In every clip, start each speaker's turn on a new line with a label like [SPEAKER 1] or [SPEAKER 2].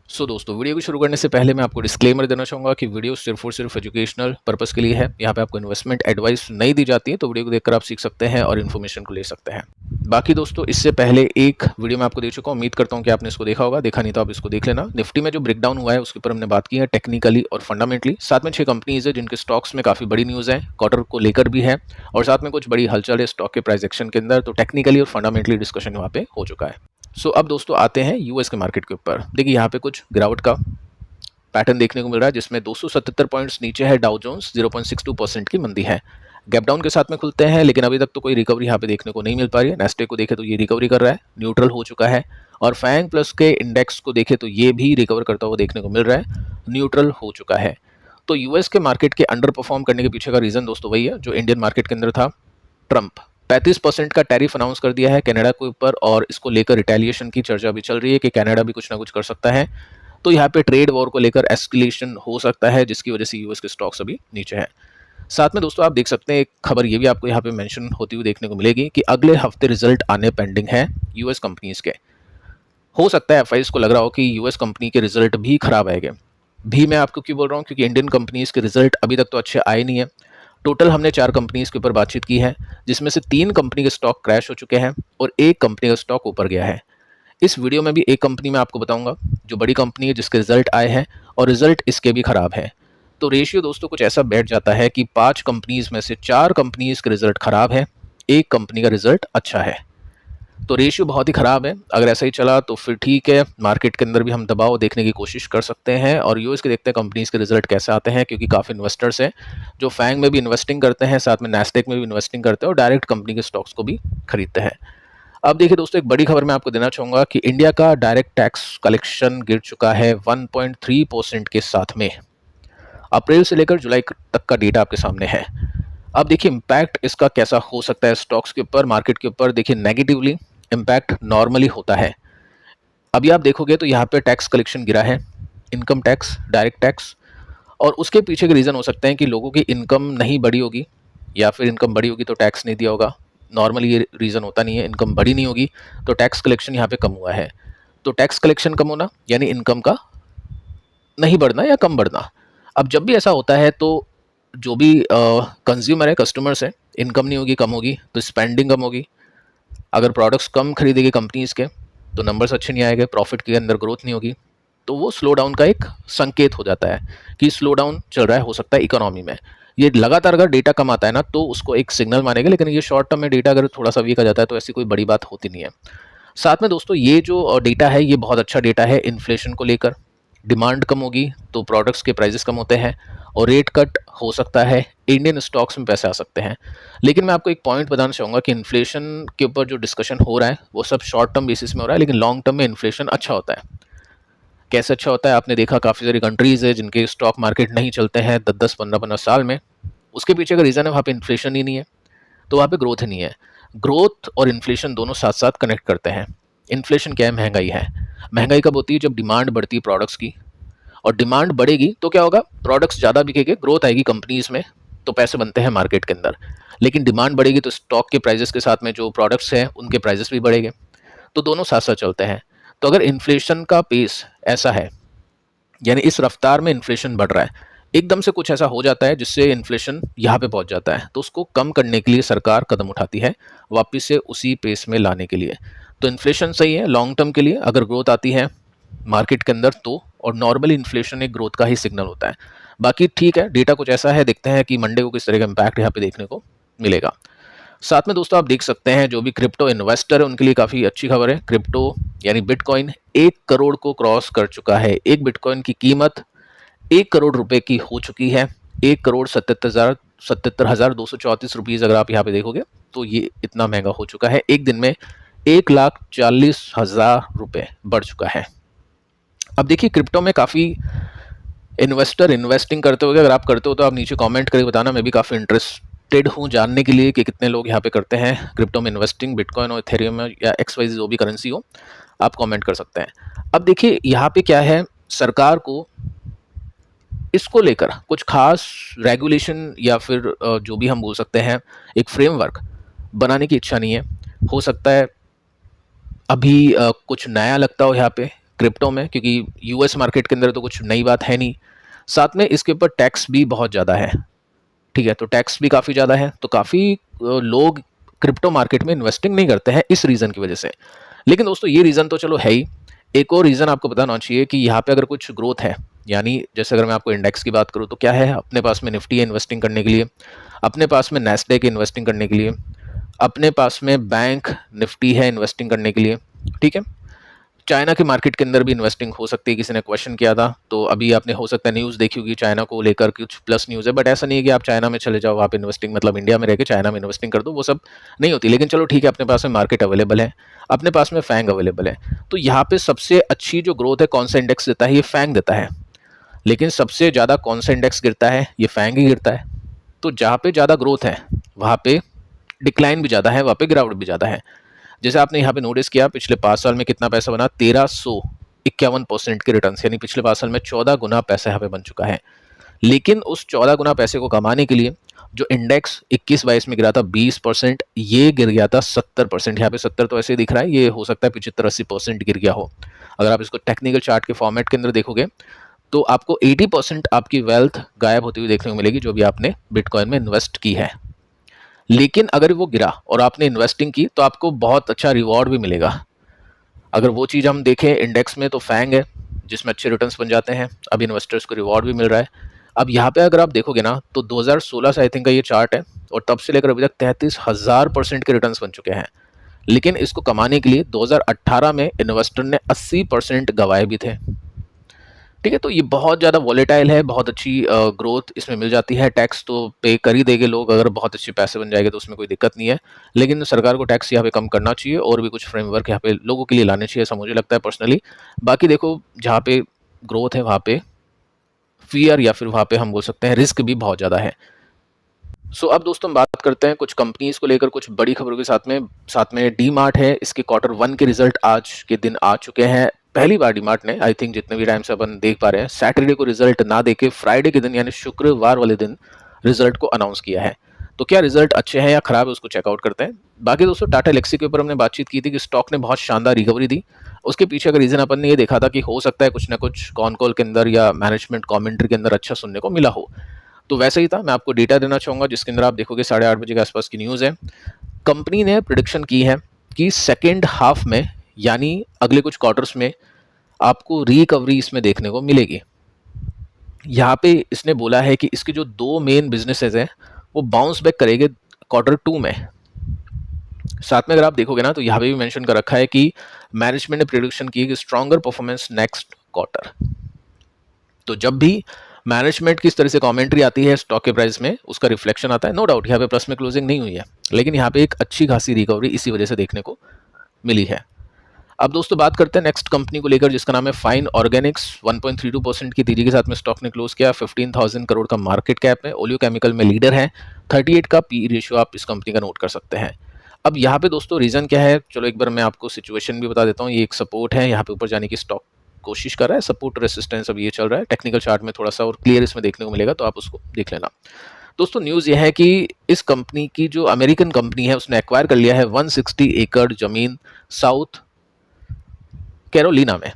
[SPEAKER 1] दोस्तों, वीडियो को शुरू करने से पहले मैं आपको डिस्क्लेमर देना चाहूँगा कि वीडियो सिर्फ और सिर्फ एजुकेशनल पर्पस के लिए है। यहाँ पे आपको इन्वेस्टमेंट एडवाइस नहीं दी जाती है, तो वीडियो को देखकर आप सीख सकते हैं और इन्फॉर्मेशन को ले सकते हैं। बाकी दोस्तों, इससे पहले एक वीडियो मैं आपको दे चुका हूँ, उम्मीद करता हूँ कि आपने इसको देखा होगा। देखा नहीं तो आप इसको देख लेना। निफ्टी में जो ब्रेकडाउन हुआ है उसके ऊपर हमने बात की है टेक्निकली और फंडामेंटली। साथ में 6 कंपनीज है जिनके स्टॉक्स में काफ़ी बड़ी न्यूज़ है, क्वार्टर को लेकर भी है, और साथ में कुछ बड़ी हलचल है स्टॉक के प्राइस एक्शन के अंदर। तो टेक्निकली और फंडामेंटली डिस्कशन वहाँ पे हो चुका है। अब दोस्तों आते हैं यूएस के मार्केट के ऊपर। देखिए यहाँ पे कुछ गिरावट का पैटर्न देखने को मिल रहा है, जिसमें 277 पॉइंट्स नीचे है डाउ जोन्स, 0.62% की मंदी है। गैप डाउन के साथ में खुलते हैं, लेकिन अभी तक तो कोई रिकवरी यहाँ पे देखने को नहीं मिल पा रही है। नेस्टे को देखें तो ये रिकवरी कर रहा है, न्यूट्रल हो चुका है, और फैंग प्लस के इंडेक्स को देखें तो ये भी रिकवर करता हुआ देखने को मिल रहा है, न्यूट्रल हो चुका है। तो यूएस के मार्केट के अंडर परफॉर्म करने के पीछे का रीजन दोस्तों वही है जो इंडियन मार्केट के अंदर था। ट्रंप 35% का टैरिफ अनाउंस कर दिया है कनाडा के ऊपर, और इसको लेकर रिटेलिएशन की चर्चा भी चल रही है कि कनाडा भी कुछ ना कुछ कर सकता है। तो यहाँ पे ट्रेड वॉर को लेकर एस्केलेशन हो सकता है, जिसकी वजह से यूएस के स्टॉक्स अभी नीचे है। साथ में दोस्तों आप देख सकते हैं एक खबर ये भी आपको यहाँ पे मेंशन होती हुई देखने को मिलेगी कि अगले हफ्ते रिजल्ट आने पेंडिंग है यूएस कंपनीज के। हो सकता है एफआईज को लग रहा हो कि यूएस कंपनी के रिजल्ट भी खराब आएंगे। भी मैं आपको क्यों बोल रहा हूँ, क्योंकि इंडियन कंपनीज के रिजल्ट अभी तक तो अच्छे आए नहीं है। टोटल हमने 4 कंपनीज के ऊपर बातचीत की है, जिसमें से 3 कंपनी के स्टॉक क्रैश हो चुके हैं और 1 कंपनी का स्टॉक ऊपर गया है। इस वीडियो में भी एक कंपनी मैं आपको बताऊंगा जो बड़ी कंपनी है जिसके रिजल्ट आए हैं और रिजल्ट इसके भी खराब है। तो रेशियो दोस्तों कुछ ऐसा बैठ जाता है कि 5 कंपनीज में से 4 कंपनीज के रिजल्ट खराब है, 1 कंपनी का रिजल्ट अच्छा है। तो रेशियो बहुत ही ख़राब है। अगर ऐसा ही चला तो फिर ठीक है, मार्केट के अंदर भी हम दबाव देखने की कोशिश कर सकते हैं, और यूएस के देखते हैं कंपनीज़ के रिजल्ट कैसे आते हैं, क्योंकि काफ़ी इन्वेस्टर्स हैं जो फैंग में भी इन्वेस्टिंग करते हैं, साथ में नैस्डैक में भी इन्वेस्टिंग करते हैं और डायरेक्ट कंपनी के स्टॉक्स को भी खरीदते हैं। अब देखिए दोस्तों, एक बड़ी खबर मैं आपको देना चाहूँगा कि इंडिया का डायरेक्ट टैक्स कलेक्शन गिर चुका है 1.3% के साथ में। अप्रैल से लेकर जुलाई तक का डेटा आपके सामने है। अब देखिए इम्पैक्ट इसका कैसा हो सकता है स्टॉक्स के ऊपर, मार्केट के ऊपर। देखिए नेगेटिवली इम्पैक्ट नॉर्मली होता है। अभी आप देखोगे तो यहाँ पे टैक्स कलेक्शन गिरा है, इनकम टैक्स, डायरेक्ट टैक्स, और उसके पीछे के रीज़न हो सकते हैं कि लोगों की इनकम नहीं बढ़ी होगी, या फिर इनकम बढ़ी होगी तो टैक्स नहीं दिया होगा। नॉर्मली ये रीज़न होता नहीं है, इनकम बढ़ी नहीं होगी तो टैक्स कलेक्शन यहाँ पे कम हुआ है। तो टैक्स कलेक्शन कम होना यानी इनकम का नहीं बढ़ना या कम बढ़ना। अब जब भी ऐसा होता है तो जो भी कंज्यूमर है, कस्टमर्स है, इनकम नहीं होगी, कम होगी तो स्पेंडिंग कम होगी। अगर प्रोडक्ट्स कम खरीदेगी कंपनीज़ के तो नंबर्स अच्छे नहीं आएंगे, प्रॉफिट के अंदर ग्रोथ नहीं होगी, तो वो स्लो डाउन का एक संकेत हो जाता है कि स्लो डाउन चल रहा है, हो सकता है इकोनॉमी में। ये लगातार अगर डेटा कम आता है ना तो उसको एक सिग्नल मानेगा, लेकिन ये शॉर्ट टर्म में डेटा अगर थोड़ा सा वीक आ जाता है तो ऐसी कोई बड़ी बात होती नहीं है। साथ में दोस्तों ये जो डेटा है ये बहुत अच्छा डेटा है इन्फ्लेशन को लेकर। डिमांड कम होगी तो प्रोडक्ट्स के प्राइसेस कम होते हैं, और रेट कट हो सकता है, इंडियन स्टॉक्स में पैसे आ सकते हैं। लेकिन मैं आपको एक पॉइंट बताना चाहूँगा कि इन्फ्लेशन के ऊपर जो डिस्कशन हो रहा है वो सब शॉर्ट टर्म बेसिस में हो रहा है, लेकिन लॉन्ग टर्म में इन्फ्लेशन अच्छा होता है। कैसे अच्छा होता है, आपने देखा काफ़ी सारी कंट्रीज़ है जिनके स्टॉक मार्केट नहीं चलते हैं 10-10, 15-15 साल में। उसके पीछे का रीज़न है वहाँ पे इन्फ्लेशन ही नहीं है, तो वहाँ पे ग्रोथ ही नहीं है। ग्रोथ और इन्फ्लेशन दोनों साथ साथ कनेक्ट करते हैं। इन्फ्लेशन क्या है? महंगाई है। महंगाई कब होती है? जब डिमांड बढ़ती है प्रोडक्ट्स की, और डिमांड बढ़ेगी तो क्या होगा? प्रोडक्ट्स ज़्यादा बिकेंगे, ग्रोथ आएगी कंपनीज में, तो पैसे बनते हैं मार्केट के अंदर। लेकिन डिमांड बढ़ेगी तो स्टॉक के प्राइजेस के साथ में जो प्रोडक्ट्स हैं उनके प्राइजेस भी बढ़ेंगे, तो दोनों साथ साथ चलते हैं। तो अगर इन्फ्लेशन का पेस ऐसा है, यानी इस रफ्तार में इन्फ्लेशन बढ़ रहा है, एकदम से कुछ ऐसा हो जाता है जिससे इन्फ्लेशन यहाँ पे पहुँच जाता है, तो उसको कम करने के लिए सरकार कदम उठाती है वापस से उसी पेस में लाने के लिए। तो इन्फ्लेशन सही है लॉन्ग टर्म के लिए, अगर ग्रोथ आती है मार्केट के अंदर तो, और नॉर्मली इन्फ्लेशन एक ग्रोथ का ही सिग्नल होता है। बाकी ठीक है, डेटा कुछ ऐसा है, देखते हैं कि मंडे को किस तरह का इम्पैक्ट यहाँ पे देखने को मिलेगा। साथ में दोस्तों आप देख सकते हैं जो भी क्रिप्टो इन्वेस्टर है उनके लिए काफ़ी अच्छी खबर है। क्रिप्टो यानी बिटकॉइन 1 करोड़ को क्रॉस कर चुका है। एक बिटकॉइन की कीमत 1 करोड़ रुपए की हो चुकी है। 1 करोड़ 77,234 रुपीज़ अगर आप यहाँ पे देखोगे तो ये इतना महंगा हो चुका है। एक दिन में 1,40,000 रुपये बढ़ चुका है। अब देखिए क्रिप्टो में काफ़ी इन्वेस्टर इन्वेस्टिंग करते हो, अगर आप करते हो तो आप नीचे कमेंट करके बताना। मैं भी काफ़ी इंटरेस्टेड हूँ जानने के लिए कि कितने लोग यहाँ पे करते हैं क्रिप्टो में इन्वेस्टिंग, बिटकॉइन और इथेरियम में या XYZ जो भी करेंसी हो, आप कमेंट कर सकते हैं। अब देखिए यहाँ पे क्या है, सरकार को इसको लेकर कुछ खास रेगुलेशन या फिर जो भी हम बोल सकते हैं एक फ्रेमवर्क बनाने की इच्छा नहीं है। हो सकता है अभी कुछ नया लगता हो यहाँ पे, क्रिप्टो में, क्योंकि यूएस मार्केट के अंदर तो कुछ नई बात है नहीं। साथ में इसके ऊपर टैक्स भी बहुत ज़्यादा है, ठीक है, तो टैक्स भी काफ़ी ज़्यादा है, तो काफ़ी लोग क्रिप्टो मार्केट में इन्वेस्टिंग नहीं करते हैं इस रीज़न की वजह से। लेकिन दोस्तों ये रीज़न तो चलो है ही, एक और रीज़न आपको पता होना चाहिए कि यहाँ पे अगर कुछ ग्रोथ है, यानी जैसे अगर मैं आपको इंडेक्स की बात करूँ तो क्या है, अपने पास में निफ्टी है इन्वेस्टिंग करने के लिए, अपने पास में नैस्डैक इन्वेस्टिंग करने के लिए, अपने पास में बैंक निफ्टी है इन्वेस्टिंग करने के लिए, ठीक है। चाइना के मार्केट के अंदर भी इन्वेस्टिंग हो सकती है, किसी ने क्वेश्चन किया था, तो अभी आपने हो सकता है न्यूज़ देखी होगी चाइना को लेकर कुछ प्लस न्यूज़ है, बट ऐसा नहीं है कि आप चाइना में चले जाओ, आप इन्वेस्टिंग मतलब इंडिया में रह के चाइना में इन्वेस्टिंग कर दो, वो सब नहीं होती। लेकिन चलो ठीक है, अपने पास में मार्केट अवेलेबल है, अपने पास में फैंग अवेलेबल है, तो यहाँ पे सबसे अच्छी जो ग्रोथ है कौन सा इंडेक्स देता है, ये फैंग देता है। लेकिन सबसे ज़्यादा कौन सा इंडेक्स गिरता है, ये फैंग ही गिरता है। तो जहाँ पे ज़्यादा ग्रोथ है वहाँ पे डिक्लाइन भी ज़्यादा है, वहाँ पे गिरावट भी ज़्यादा है। जैसे आपने यहाँ पे नोटिस किया पिछले 5 साल में कितना पैसा बना, 1351% के रिटर्न, यानी पिछले 5 साल में 14 गुना पैसा यहाँ पे बन चुका है। लेकिन उस 14 गुना पैसे को कमाने के लिए जो इंडेक्स 21-22 में गिरा था 20%, ये गिर गया था 70%। यहाँ पे 70 तो ऐसे ही दिख रहा है, ये हो सकता है 75-80% गिर गया हो। अगर आप इसको टेक्निकल चार्ट के फॉर्मेट के अंदर देखोगे तो आपको 80% आपकी वेल्थ गायब होती हुई देखने को मिलेगी जो भी आपने बिटकॉइन में इन्वेस्ट की है। लेकिन अगर वो गिरा और आपने इन्वेस्टिंग की तो आपको बहुत अच्छा रिवॉर्ड भी मिलेगा। अगर वो चीज़ हम देखें इंडेक्स में तो फैंग है जिसमें अच्छे रिटर्न्स बन जाते हैं, अब इन्वेस्टर्स को रिवॉर्ड भी मिल रहा है। अब यहाँ पे अगर आप देखोगे ना तो 2016 से आई थिंक का ये चार्ट है, और तब से लेकर अभी तक 33,000% के रिटर्न्स बन चुके हैं। लेकिन इसको कमाने के लिए 2018 में इन्वेस्टर ने 80% गंवाए भी थे, ठीक है। तो ये बहुत ज़्यादा वॉलेटाइल है, बहुत अच्छी ग्रोथ इसमें मिल जाती है। टैक्स तो पे कर ही देंगे लोग, अगर बहुत अच्छे पैसे बन जाएंगे तो उसमें कोई दिक्कत नहीं है। लेकिन सरकार को टैक्स यहाँ पे कम करना चाहिए और भी कुछ फ्रेमवर्क यहाँ पे लोगों के लिए लाने चाहिए, ऐसा मुझे लगता है पर्सनली। बाकी देखो जहाँ पे ग्रोथ है वहाँ पे फियर या फिर वहाँ पे हम बोल सकते हैं रिस्क भी बहुत ज़्यादा है। सो अब दोस्तों हम बात करते हैं कुछ कंपनीज को लेकर कुछ बड़ी खबरों के साथ में डी मार्ट है, इसके Q1 के रिजल्ट आज के दिन आ चुके हैं। पहली बार डी मार्ट ने आई थिंक जितने भी टाइम से अपन देख पा रहे हैं सैटरडे को रिजल्ट ना देके फ्राइडे के दिन यानी शुक्रवार वाले दिन रिजल्ट को अनाउंस किया है। तो क्या रिजल्ट अच्छे हैं या खराब है उसको चेकआउट करते हैं। बाकी दोस्तों टाटा एलेक्सी के ऊपर हमने बातचीत की थी कि स्टॉक ने बहुत शानदार रिकवरी दी। उसके पीछे अगर रीजन अपन ने ये देखा था कि हो सकता है कुछ ना कुछ कॉन कॉल के अंदर या मैनेजमेंट कमेंट्री के अंदर अच्छा सुनने को मिला हो, तो वैसे ही था। मैं आपको डेटा देना चाहूँगा जिसके अंदर आप देखोगे 8:30 बजे के आसपास की न्यूज़ है। कंपनी ने प्रिडिक्शन की है कि सेकेंड हाफ में यानी अगले कुछ क्वार्टर्स में आपको रिकवरी इसमें देखने को मिलेगी। यहाँ पे इसने बोला है कि इसके जो 2 मेन बिजनेसेस हैं वो बाउंस बैक करेंगे Q2 में। साथ में अगर आप देखोगे ना तो यहाँ पे भी मेंशन कर रखा है कि मैनेजमेंट ने प्रिडिक्शन की कि स्ट्रॉन्गर परफॉर्मेंस नेक्स्ट क्वार्टर। तो जब भी मैनेजमेंट की इस तरह से कमेंट्री आती है स्टॉक के प्राइस में उसका रिफ्लेक्शन आता है। नो डाउट यहाँ पे प्लस में क्लोजिंग नहीं हुई है, लेकिन यहाँ पे एक अच्छी खासी रिकवरी इसी वजह से देखने को मिली है। अब दोस्तों बात करते हैं नेक्स्ट कंपनी को लेकर जिसका नाम है फाइन ऑर्गेनिक्स। 1.32% की तेजी के साथ में स्टॉक ने क्लोज किया। 15,000 करोड़ का मार्केट कैप में, ओलियो केमिकल में लीडर है। 38 का पी रेशियो आप इस कंपनी का नोट कर सकते हैं। अब यहाँ पे दोस्तों रीज़न क्या है, चलो एक बार मैं आपको सिचुएशन भी बता देता हूँ। ये एक सपोर्ट है, यहाँ पे ऊपर जाने की स्टॉक कोशिश कर रहा है, सपोर्ट रेसिस्टेंस अब ये चल रहा है। टेक्निकल चार्ट में थोड़ा सा और क्लियर इसमें देखने को मिलेगा, तो आप उसको देख लेना। दोस्तों न्यूज़ ये है कि इस कंपनी की जो अमेरिकन कंपनी है उसने एक्वायर कर लिया है 160 एकड़ जमीन साउथ कैरोलिना में,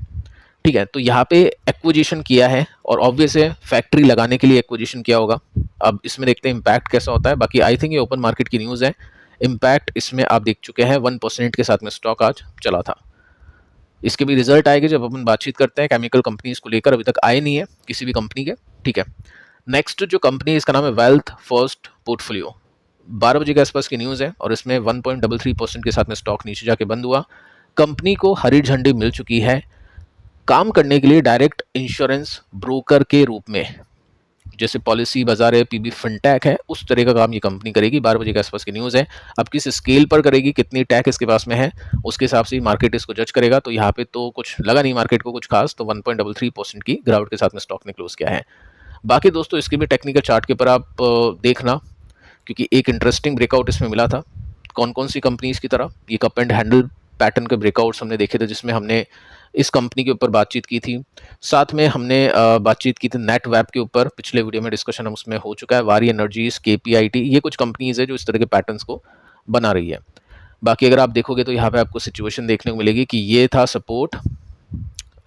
[SPEAKER 1] ठीक है। तो यहाँ पे एक्विजिशन किया है और ऑब्वियस है फैक्ट्री लगाने के लिए एक्विजिशन किया होगा। अब इसमें देखते हैं इम्पैक्ट कैसा होता है। बाकी आई थिंक ये ओपन मार्केट की न्यूज़ है। इम्पैक्ट इसमें आप देख चुके हैं, 1% के साथ में स्टॉक आज चला था। इसके भी रिजल्ट आएंगे जब अपन बातचीत करते हैं। केमिकल कंपनीज को लेकर अभी तक आए नहीं है किसी भी कंपनी के, ठीक है। नेक्स्ट जो कंपनी इसका नाम है वेल्थ फर्स्ट पोर्टफोलियो। 12 बजे के आसपास की न्यूज़ है और इसमें 1.33% के साथ में स्टॉक नीचे जाके बंद हुआ। कंपनी को हरी झंडी मिल चुकी है काम करने के लिए डायरेक्ट इंश्योरेंस ब्रोकर के रूप में। जैसे पॉलिसी बाजार है, पीबी फिनटेक है, उस तरह का काम ये कंपनी करेगी। 12 बजे के आसपास की न्यूज़ है। अब किस स्केल पर करेगी, कितनी टैक इसके पास में है, उसके हिसाब से मार्केट इसको जज करेगा। तो यहाँ पे तो कुछ लगा नहीं मार्केट को कुछ खास, तो 1.33% की गिरावट के साथ में स्टॉक ने क्लोज किया है। बाकी दोस्तों इसके भी टेक्निकल चार्ट के ऊपर आप देखना, क्योंकि एक इंटरेस्टिंग ब्रेकआउट इसमें मिला था। कौन कौन सी कंपनीज की तरह ये कप एंड हैंडल पैटर्न के ब्रेकआउट्स हमने देखे थे, जिसमें हमने इस कंपनी के ऊपर बातचीत की थी। साथ में हमने बातचीत की थी नेट वेब के ऊपर, पिछले वीडियो में डिस्कशन हम उसमें हो चुका है। वारी एनर्जीज, केपीआईटी, ये कुछ कंपनीज है जो इस तरह के पैटर्न्स को बना रही है। बाकी अगर आप देखोगे तो यहाँ पे आपको सिचुएशन देखने को मिलेगी कि ये था सपोर्ट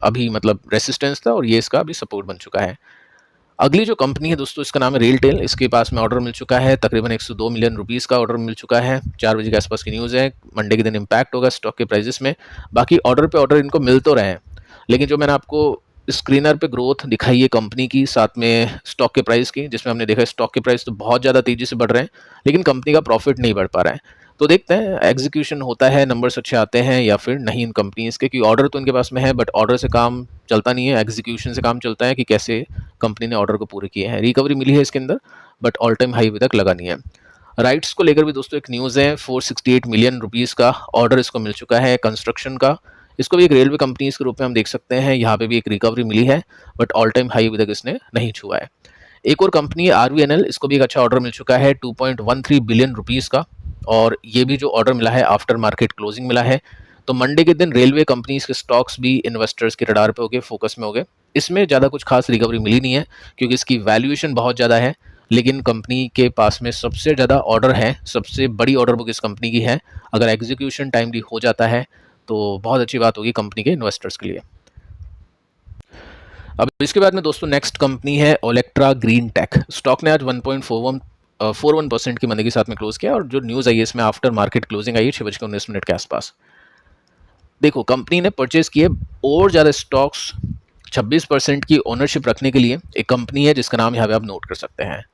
[SPEAKER 1] अभी मतलब रेसिस्टेंस था और ये इसका अभी सपोर्ट बन चुका है। अगली जो कंपनी है दोस्तों, इसका नाम है रेलटेल। इसके पास में ऑर्डर मिल चुका है, तकरीबन 102 मिलियन रुपीस का ऑर्डर मिल चुका है। 4 बजे के आसपास की न्यूज़ है, मंडे के दिन इम्पैक्ट होगा स्टॉक के प्राइजेस में। बाकी ऑर्डर पे ऑर्डर इनको मिल तो रहे हैं, लेकिन जो मैंने आपको स्क्रीनर पे ग्रोथ दिखाई है कंपनी की, साथ में स्टॉक के प्राइस की, जिसमें हमने देखा स्टॉक के प्राइस तो बहुत ज़्यादा तेज़ी से बढ़ रहे हैं, लेकिन कंपनी का प्रॉफिट नहीं बढ़ पा रहा है। तो देखते हैं एग्जीक्यूशन होता है, नंबर्स अच्छे आते हैं या फिर नहीं इन कंपनीज़ के, क्योंकि ऑर्डर तो इनके पास में है, बट ऑर्डर से काम चलता नहीं है, एग्जीक्यूशन से काम चलता है कि कैसे कंपनी ने ऑर्डर को पूरे किए हैं। रिकवरी मिली है इसके अंदर, बट ऑल टाइम हाई अभी तक लगा नहीं है। राइट्स को लेकर भी दोस्तों एक न्यूज़ है, 468 मिलियन रुपीज़ का ऑर्डर इसको मिल चुका है कंस्ट्रक्शन का। इसको भी एक रेलवे कंपनीज के रूप में हम देख सकते हैं, यहाँ पे भी एक रिकवरी मिली है, बट ऑल टाइम हाई अभी तक इसने नहीं छुआ है। एक और कंपनी है आरवीएनएल, इसको भी एक अच्छा ऑर्डर मिल चुका है 2.13 बिलियन रुपीज़ का, और ये भी जो ऑर्डर मिला है आफ्टर मार्केट क्लोजिंग मिला है। तो मंडे के दिन रेलवे कंपनीज के स्टॉक्स भी इन्वेस्टर्स के रडार पे हो गए, फोकस में हो गए। इसमें ज़्यादा कुछ खास रिकवरी मिली नहीं है, क्योंकि इसकी वैल्यूएशन बहुत ज़्यादा है, लेकिन कंपनी के पास में सबसे ज़्यादा ऑर्डर है, सबसे बड़ी ऑर्डर बुक इस कंपनी की है। अगर एग्जीक्यूशन टाइमली हो जाता है तो बहुत अच्छी बात होगी कंपनी के इन्वेस्टर्स के लिए। अब इसके बाद में दोस्तों नेक्स्ट कंपनी है ओलेक्ट्रा ग्रीन टेक। स्टॉक ने आज 1.41% की मंदी के साथ में क्लोज किया, और जो न्यूज़ आई है इसमें आफ्टर मार्केट क्लोजिंग आई है 6:19 के आसपास। देखो कंपनी ने परचेज किए और ज़्यादा स्टॉक्स, 26% की ओनरशिप रखने के लिए एक कंपनी है जिसका नाम यहाँ पे आप नोट कर सकते हैं।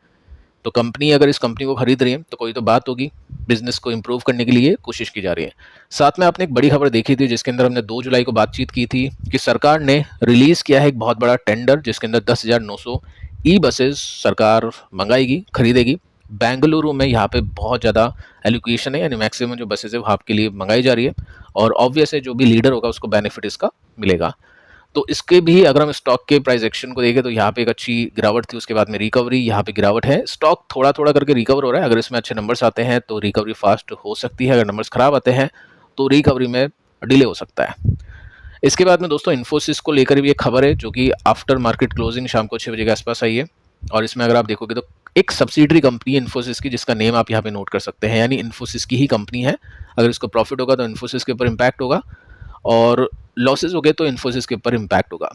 [SPEAKER 1] तो कंपनी अगर इस कंपनी को खरीद रही है तो कोई तो बात होगी, बिजनेस को इंप्रूव करने के लिए कोशिश की जा रही है। साथ में आपने एक बड़ी खबर देखी थी जिसके अंदर हमने 2 जुलाई को बातचीत की थी कि सरकार ने रिलीज़ किया है एक बहुत बड़ा टेंडर, जिसके अंदर 10,900 ई बसेस सरकार मंगाएगी, खरीदेगी। बेंगलुरु में यहाँ पे बहुत ज़्यादा एलोकेशन है, यानी मैक्सिमम जो बसेज है वो आपके लिए मंगाई जा रही है, और ऑब्वियस है जो भी लीडर होगा उसको बेनिफिट इसका मिलेगा। तो इसके भी अगर हम स्टॉक के प्राइस एक्शन को देखें तो यहाँ पे एक अच्छी गिरावट थी, उसके बाद में रिकवरी, यहाँ पे गिरावट है, स्टॉक थोड़ा थोड़ा करके रिकवर हो रहा है। अगर इसमें अच्छे नंबर्स आते हैं तो रिकवरी फास्ट हो सकती है, अगर नंबर्स खराब आते हैं तो रिकवरी में डिले हो सकता है। इसके बाद में दोस्तों इन्फोसिस को लेकर भी एक खबर है, जो कि आफ्टर मार्केट क्लोजिंग शाम को 6 बजे के आसपास आई है, और इसमें अगर आप देखोगे तो एक सब्सिडरी कंपनी है इन्फोसिस की, जिसका नेम आप यहाँ पे नोट कर सकते हैं, यानी इन्फोसिस की ही कंपनी है। अगर इसको प्रॉफिट होगा तो इन्फोसिस के ऊपर इम्पैक्ट होगा, और लॉसेज हो गए तो इन्फोसिस के ऊपर इम्पैक्ट होगा।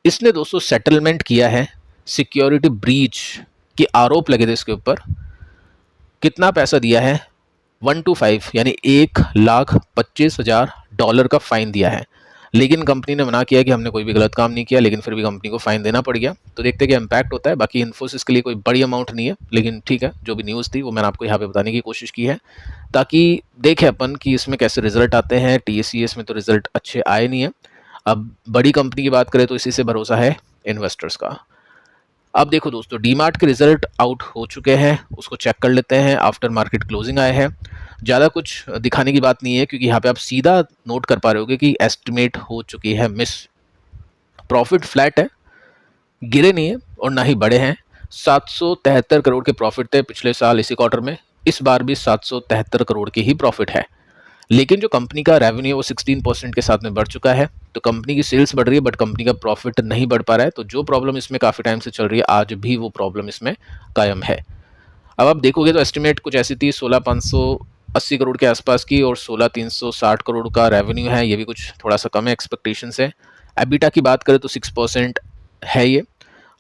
[SPEAKER 1] इसने दोस्तों सेटलमेंट किया है, सिक्योरिटी ब्रीच के आरोप लगे थे इसके ऊपर। कितना पैसा दिया है? 125 यानी $1,25,000 का फाइन दिया है, लेकिन कंपनी ने मना किया कि हमने कोई भी गलत काम नहीं किया, लेकिन फिर भी कंपनी को फाइन देना पड़ गया। तो देखते हैं क्या इम्पैक्ट होता है। बाकी इन्फोसिस के लिए कोई बड़ी अमाउंट नहीं है, लेकिन ठीक है, जो भी न्यूज़ थी वो मैंने आपको यहाँ पे बताने की कोशिश की है, ताकि देखें अपन कि इसमें कैसे रिजल्ट आते हैं। टीसीएस में तो रिजल्ट अच्छे आए नहीं है। अब बड़ी कंपनी की बात करें तो इसी से भरोसा है इन्वेस्टर्स का। अब देखो दोस्तों, डीमार्ट के रिजल्ट आउट हो चुके हैं, उसको चेक कर लेते हैं। आफ्टर मार्केट क्लोजिंग आए हैं, ज़्यादा कुछ दिखाने की बात नहीं है, क्योंकि यहाँ पे आप सीधा नोट कर पा रहे होगे कि एस्टिमेट हो चुकी है मिस। प्रॉफिट फ्लैट है, गिरे नहीं है और ना ही बढ़े हैं। 773 करोड़ के प्रॉफिट थे पिछले साल इसी क्वार्टर में, इस बार भी 773 करोड़ के ही प्रॉफिट है। लेकिन जो कंपनी का रेवेन्यू है वो 16% के साथ में बढ़ चुका है। तो कंपनी की सेल्स बढ़ रही है, बट कंपनी का प्रॉफिट नहीं बढ़ पा रहा है। तो जो प्रॉब्लम इसमें काफ़ी टाइम से चल रही है, आज भी वो प्रॉब्लम इसमें कायम है। अब आप देखोगे तो एस्टिमेट कुछ ऐसी थी 16,580 करोड़ के आसपास की, और 16,360 करोड़ का रेवेन्यू है, ये भी कुछ थोड़ा सा कम है एक्सपेक्टेशन से। एबिटा की बात करें तो 6% है ये,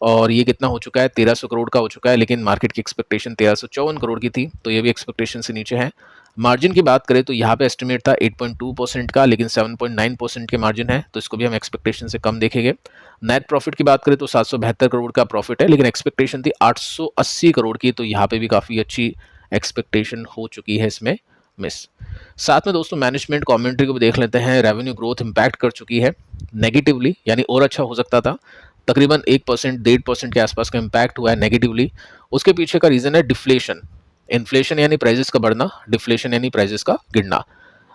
[SPEAKER 1] और ये कितना हो चुका है? 1300 करोड़ का हो चुका है, लेकिन मार्केट की एक्सपेक्टेशन 1354 करोड़ की थी, तो ये भी एक्सपेक्टेशन से नीचे है। मार्जिन की बात करें तो यहाँ पे एस्टिमेट था 8.2% का, लेकिन 7.9% के मार्जिन है, तो इसको भी हम एक्सपेक्टेशन से कम देखेंगे। नेट प्रॉफिट की बात करें तो 772 करोड़ का प्रॉफिट है, लेकिन एक्सपेक्टेशन थी 880 करोड़ की, तो यहाँ पे भी काफ़ी अच्छी एक्सपेक्टेशन हो चुकी है इसमें मिस। साथ में दोस्तों मैनेजमेंट कमेंट्री को भी देख लेते हैं। रेवेन्यू ग्रोथ इम्पैक्ट कर चुकी है नेगेटिवली, यानी और अच्छा हो सकता था। तकरीबन 1% 1.5% के आसपास का इम्पैक्ट हुआ है नेगेटिवली। उसके पीछे का रीज़न है डिफ्लेशन। इन्फ्लेशन यानी प्राइजेस का बढ़ना, डिफ्लेशन यानी प्राइजेस का गिरना।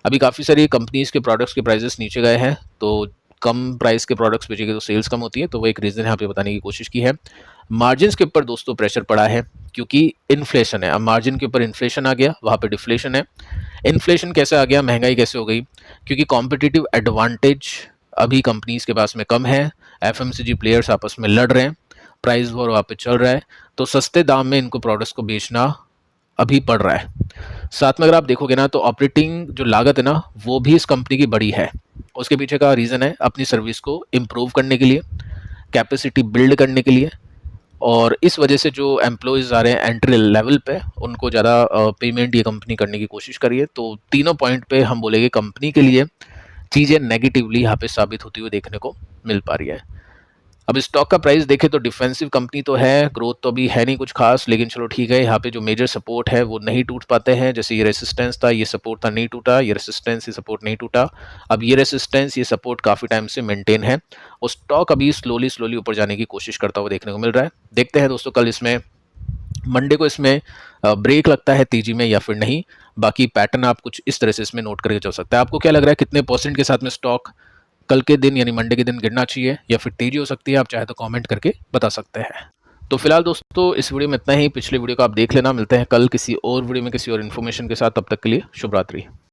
[SPEAKER 1] अभी काफ़ी सारी कंपनीज़ के प्रोडक्ट्स के प्राइजेस नीचे गए हैं, तो कम प्राइस के प्रोडक्ट्स बेचेंगे तो सेल्स कम होती है, तो वो एक रीज़न यहाँ पे बताने की कोशिश की है। मार्जिन के ऊपर दोस्तों प्रेशर पड़ा है, क्योंकि इन्फ्लेशन है। अब मार्जिन के ऊपर इन्फ्लेशन आ गया, वहाँ पे डिफ्लेशन है। इन्फ्लेशन कैसे आ गया, महंगाई कैसे हो गई? क्योंकि कॉम्पिटिटिव एडवांटेज अभी कंपनीज़ के पास में कम है, एफएमसीजी प्लेयर्स आपस में लड़ रहे हैं, प्राइस वॉर वहाँ पे चल रहा है, तो सस्ते दाम में इनको प्रोडक्ट्स को बेचना अभी पड़ रहा है। साथ में अगर आप देखोगे ना तो ऑपरेटिंग जो लागत है ना वो भी इस कंपनी की बड़ी है। उसके पीछे का रीज़न है अपनी सर्विस को इम्प्रूव करने के लिए, कैपेसिटी बिल्ड करने के लिए, और इस वजह से जो एम्प्लॉयज़ आ रहे हैं एंट्री लेवल पे उनको ज़्यादा पेमेंट ये कंपनी करने की कोशिश करी है। तो तीनों पॉइंट पे हम बोलेंगे कंपनी के लिए चीज़ें नेगेटिवली यहाँ पे साबित होती हुई देखने को मिल पा रही है। अब स्टॉक का प्राइस देखें तो डिफेंसिव कंपनी तो है, ग्रोथ तो अभी है नहीं कुछ खास, लेकिन चलो ठीक है, यहाँ पे जो मेजर सपोर्ट है वो नहीं टूट पाते हैं। जैसे ये रेसिस्टेंस था, ये सपोर्ट था, नहीं टूटा, ये रेसिस्टेंस, ये सपोर्ट नहीं टूटा। अब ये रेसिस्टेंस, ये सपोर्ट काफ़ी टाइम से मेंटेन है और स्टॉक अभी स्लोली स्लोली ऊपर जाने की कोशिश करता हुआ देखने को मिल रहा है। देखते हैं दोस्तों कल इसमें मंडे को इसमें ब्रेक लगता है तेजी में या फिर नहीं। बाकी पैटर्न आप कुछ इस तरह से इसमें नोट करके चल सकते हैं। आपको क्या लग रहा है कितने परसेंट के साथ में स्टॉक कल के दिन यानी मंडे के दिन गिरना चाहिए या फिर तेजी हो सकती है, आप चाहे तो कमेंट करके बता सकते हैं। तो फिलहाल दोस्तों इस वीडियो में इतना ही। पिछले वीडियो को आप देख लेना। मिलते हैं कल किसी और वीडियो में किसी और इन्फॉर्मेशन के साथ। तब तक के लिए शुभ रात्रि।